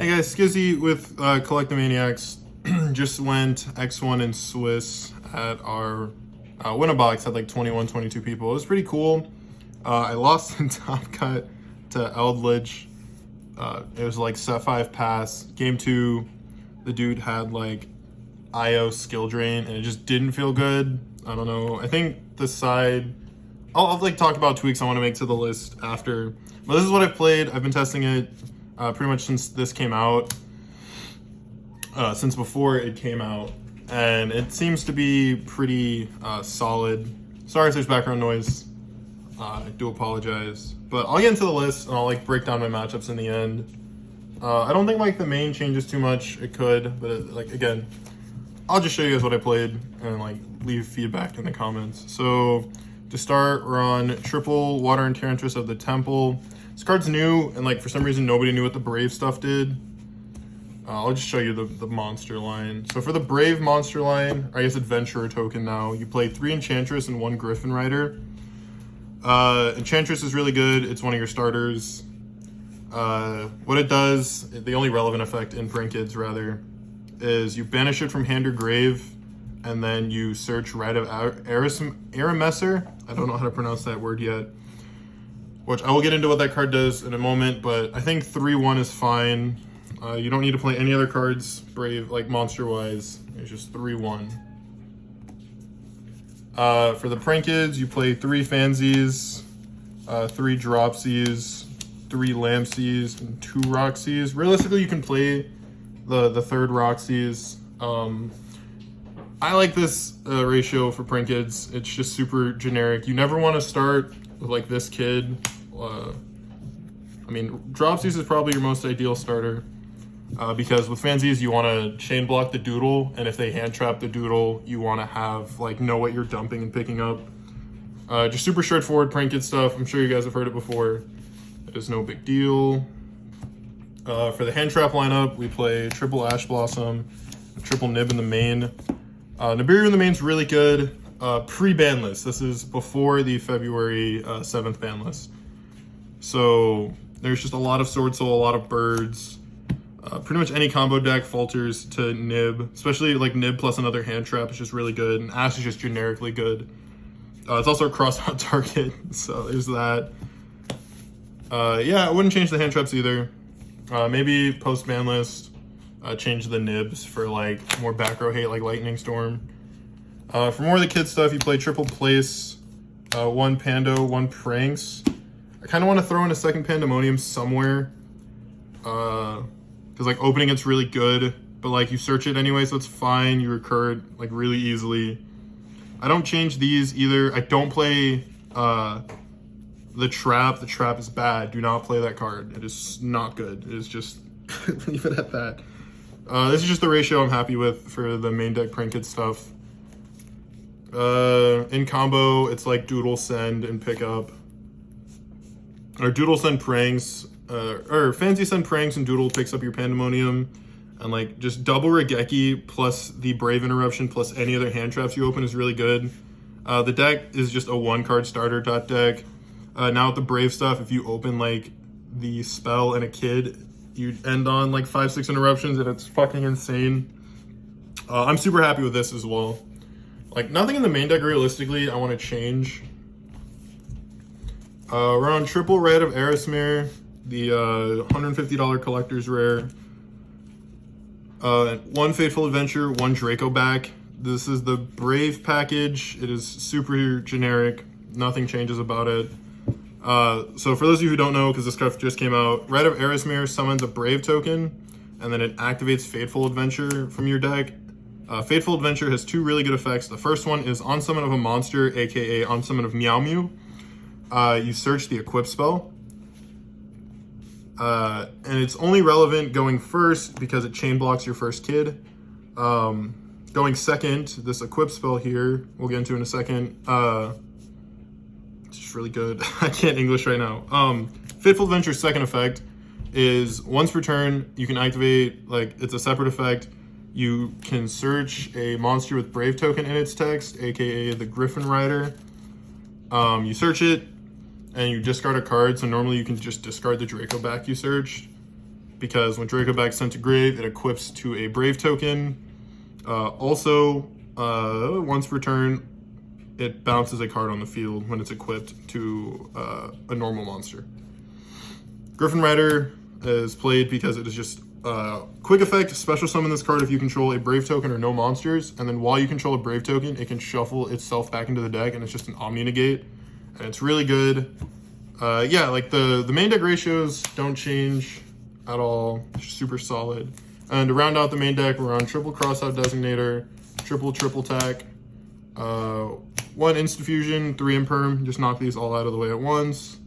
Hey guys, Skizzy with Collectomaniacs. Just went X1 in Swiss at our Winnabox, had like 21, 22 people. It was pretty cool. I lost in top cut to Eldridge. It was like set 5 pass. Game 2, the dude had like IO skill drain and it just didn't feel good. I don't know. I think the side, I'll like talk about tweaks I want to make to the list after. But this is what I've played. I've been testing it pretty much since this came out, since before it came out, and it seems to be pretty solid. Sorry if there's background noise. I do apologize, but I'll get into the list and I'll like break down my matchups in the end. I don't think like the main changes too much. It could, but like again, I'll just show you guys what I played and like leave feedback in the comments. So to start, we're on triple Water Enchantress of the Temple. This card's new, and like for some reason nobody knew what the Brave stuff did. I'll just show you the monster line. So for the Brave monster line, I guess Adventurer token now, you play 3 Enchantress and 1 Griffin Rider. Enchantress is really good. It's one of your starters. What it does, the only relevant effect in Prankids rather, is you banish it from hand or grave, and then you search Rite of Aramesser. I don't know how to pronounce that word yet. Which I will get into what that card does in a moment, but I think 3-1 is fine. You don't need to play any other cards, Brave, like monster-wise. It's just 3-1. For the Prankids, you play 3 Fansies, 3 Dropsies, 3 Lampsies, and 2 Roxies. Realistically, you can play the third Roxies. I like this ratio for Prankids. It's just super generic. You never want to start with like this kid. I mean, Dropsies is probably your most ideal starter because with Fansies you want to chain block the Doodle, and if they hand trap the Doodle, you want to have like know what you're dumping and picking up. Just super straightforward Prankid stuff. I'm sure you guys have heard it before. It is no big deal. For the hand trap lineup, we play triple Ash Blossom, triple Nib in the main. Nibiru in the main's really good. Pre-ban list. This is before the February 7th ban list. So there's just a lot of Sword Soul, a lot of birds. Pretty much any combo deck falters to Nib, especially like Nib plus another hand trap is just really good, and Ash is just generically good. It's also a cross-out target, so there's that. Yeah, I wouldn't change the hand traps either. Maybe post-ban list, change the Nibs for like more back row hate like Lightning Storm. For more of the kid stuff, you play triple Place, 1 Pando, 1 Pranks. I kind of want to throw in a second Pandemonium somewhere, because like opening it's really good, but like you search it anyway, so it's fine. You recur it like really easily. I don't change these either. I don't play the Trap. The Trap is bad. Do not play that card. It is not good. It is just leave it at that. This is just the ratio I'm happy with for the main deck Prankid stuff. In combo, it's like Doodle Send and pick up. Or Doodle Send Pranks, or Fancy Send Pranks and Doodle picks up your Pandemonium. And like just double Regeki plus the Brave Interruption plus any other hand traps you open is really good. The deck is just a 1-card starter deck. Now with the Brave stuff, if you open like the spell and a kid, you end on like 5-6 interruptions, and it's fucking insane. I'm super happy with this as well. Like nothing in the main deck realistically I want to change. We're on triple Red of Erismere, the $150 collector's rare. 1 Fateful Adventure, 1 Draco back. This is the Brave package. It is super generic. Nothing changes about it. So for those of you who don't know, because this card just came out, Red of Erismere summons a Brave token, and then it activates Fateful Adventure from your deck. Fateful Adventure has 2 really good effects. The first one is on summon of a monster, aka on summon of Meow Mew. You search the equip spell. And it's only relevant going first because it chain blocks your first kid. Going second, this equip spell here, we'll get into in a second. It's just really good. I can't English right now. Fateful Adventure's second effect is once per turn, you can activate, like it's a separate effect. You can search a monster with Brave token in its text, aka the Griffin Rider. You search it, and you discard a card, so normally you can just discard the Draco back you searched. because when Draco Bag's sent to grave, it equips to a Brave token. Also, once per turn, it bounces a card on the field when it's equipped to a normal monster. Griffin Rider is played because it is just quick effect, special summon this card if you control a Brave token or no monsters, and then while you control a Brave token, it can shuffle itself back into the deck, and it's just an Omni Negate, and it's really good. Yeah, like the main deck ratios don't change at all. It's super solid. And to round out the main deck, we're on triple Crossout Designator, triple tack, 1 Instant Fusion, 3 Imperm, just knock these all out of the way at once.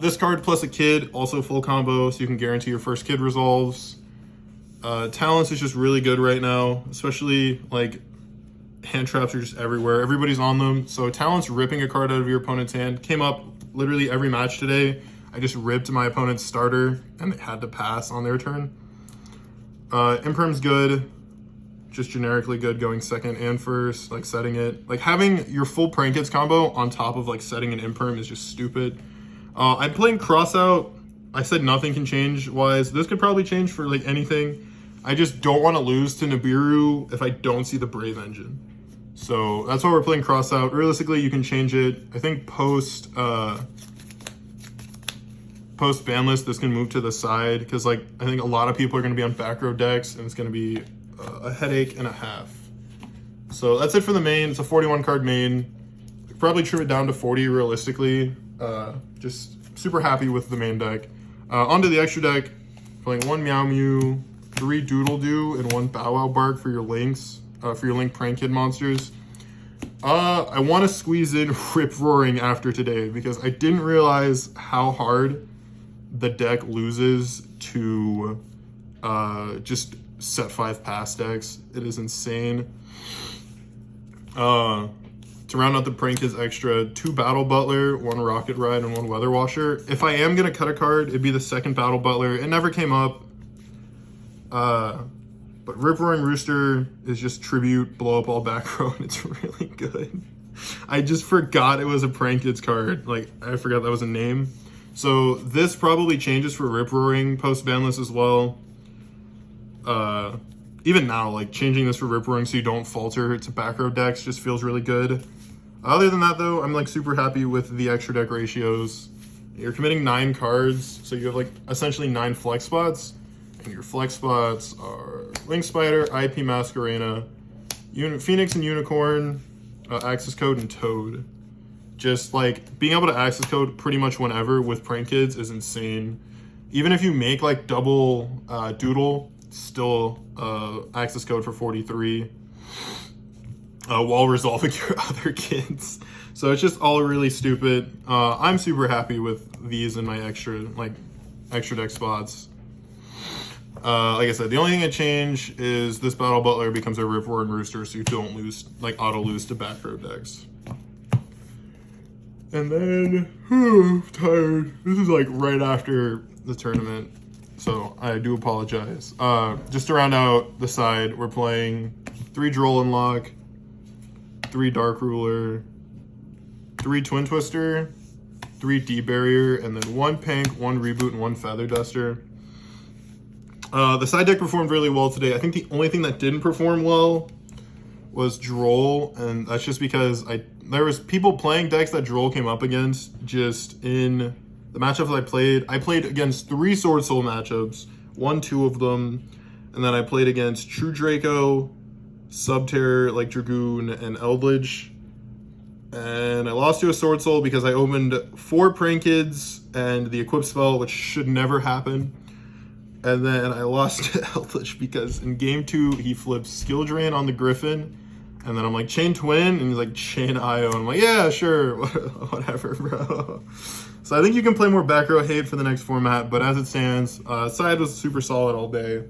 This card plus a Kid, also full combo, so you can guarantee your first Kid resolves. Talents is just really good right now, especially like hand traps are just everywhere. Everybody's on them. So Talents ripping a card out of your opponent's hand came up literally every match today. I just ripped my opponent's starter and they had to pass on their turn. Imperm's good, just generically good going second and first, like setting it. Like having your full Prank Kids combo on top of like setting an Imperm is just stupid. I'm playing Crossout. I said nothing can change wise. This could probably change for like anything. I just don't want to lose to Nibiru if I don't see the Brave Engine. So that's why we're playing Crossout. Realistically, you can change it. I think post ban list, this can move to the side because like I think a lot of people are going to be on back row decks and it's going to be a headache and a half. So that's it for the main. It's a 41 card main. Probably trim it down to 40 realistically. Just super happy with the main deck. Onto the extra deck, playing 1 Meow Mew, 3 Doodle Doo, and 1 Bow Wow Bark for your links, for your Link Prank Kid monsters. I want to squeeze in Rip Roaring after today because I didn't realize how hard the deck loses to just set 5 pass decks. It is insane. To round out the Prank Kids extra, 2 Battle Butler, 1 Rocket Ride, and 1 Weather Washer. If I am going to cut a card, it'd be the second Battle Butler. It never came up. But Rip Roaring Rooster is just tribute, blow up all back row, and it's really good. I just forgot it was a Prank Kids card. Like, I forgot that was a name. So this probably changes for Rip Roaring post-ban list as well. Even now, like, changing this for Rip Roaring so you don't falter to back row decks just feels really good. Other than that, though, I'm, like, super happy with the extra deck ratios. You're committing 9 cards, so you have, like, essentially 9 flex spots. And your flex spots are Link Spider, IP Masquerena, Phoenix and Unicorn, Access Code, and Toad. Just, like, being able to access code pretty much whenever with Prank Kids is insane. Even if you make, like, double Doodle, still access code for 43 while resolving your other kids. So it's just all really stupid. I'm super happy with these in my extra deck spots. Like I said, the only thing that changed is this Battle Butler becomes a Rip Roaring Rooster, so you don't lose, like, auto lose to back row decks. And then, I'm tired. This is like right after the tournament, so I do apologize. Just to round out the side, we're playing 3 Droll and Lock, 3 Dark Ruler, 3 Twin Twister, 3 D-Barrier, and then 1 Pink, 1 Reboot, and 1 Feather Duster. The side deck performed really well today. I think the only thing that didn't perform well was Droll, and that's just because there was people playing decks that Droll came up against just in the matchups I played. I played against 3 Sword Soul matchups, won 2 of them, and then I played against True Draco, Subterror, like Dragoon, and Eldritch. And I lost to a Sword Soul because I opened 4 Prank Kids and the Equip spell, which should never happen. And then I lost to Eldritch because in game 2, he flips Skill Drain on the Griffin. And then I'm like, Chain Twin? And he's like, Chain IO. And I'm like, yeah, sure, whatever, bro. So I think you can play more back row hate for the next format. But as it stands, side was super solid all day.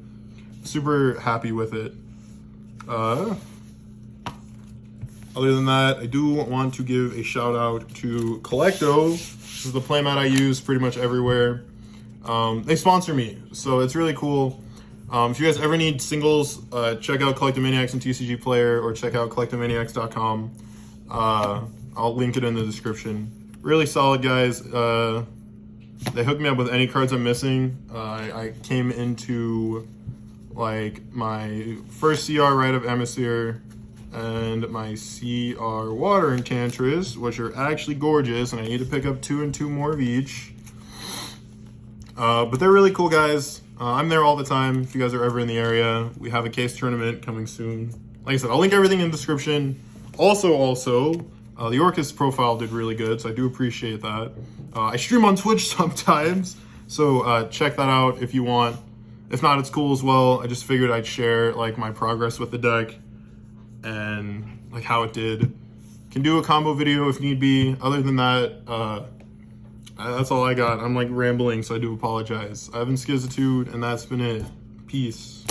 Super happy with it. Other than that, I do want to give a shout out to Collecto. This is the playmat I use pretty much everywhere. They sponsor me, so it's really cool. If you guys ever need singles, check out Collectomaniacs and TCG Player, or check out collectomaniacs.com. I'll link it in the description. Really solid, guys. They hooked me up with any cards I'm missing. I came into like my first CR Rite of Emissary and my CR Water Enchantress, which are actually gorgeous, and I need to pick up 2 and 2 more of each. But they're really cool guys. I'm there all the time if you guys are ever in the area. We have a case tournament coming soon. Like I said, I'll link everything in the description. Also, the Orcust profile did really good, so I do appreciate that. I stream on Twitch sometimes, so check that out if you want. If not, it's cool as well. I just figured I'd share like my progress with the deck and like how it did. Can do a combo video if need be. Other than that, that's all I got. I'm like rambling, so I do apologize. I've been Skizitude, and that's been it. Peace.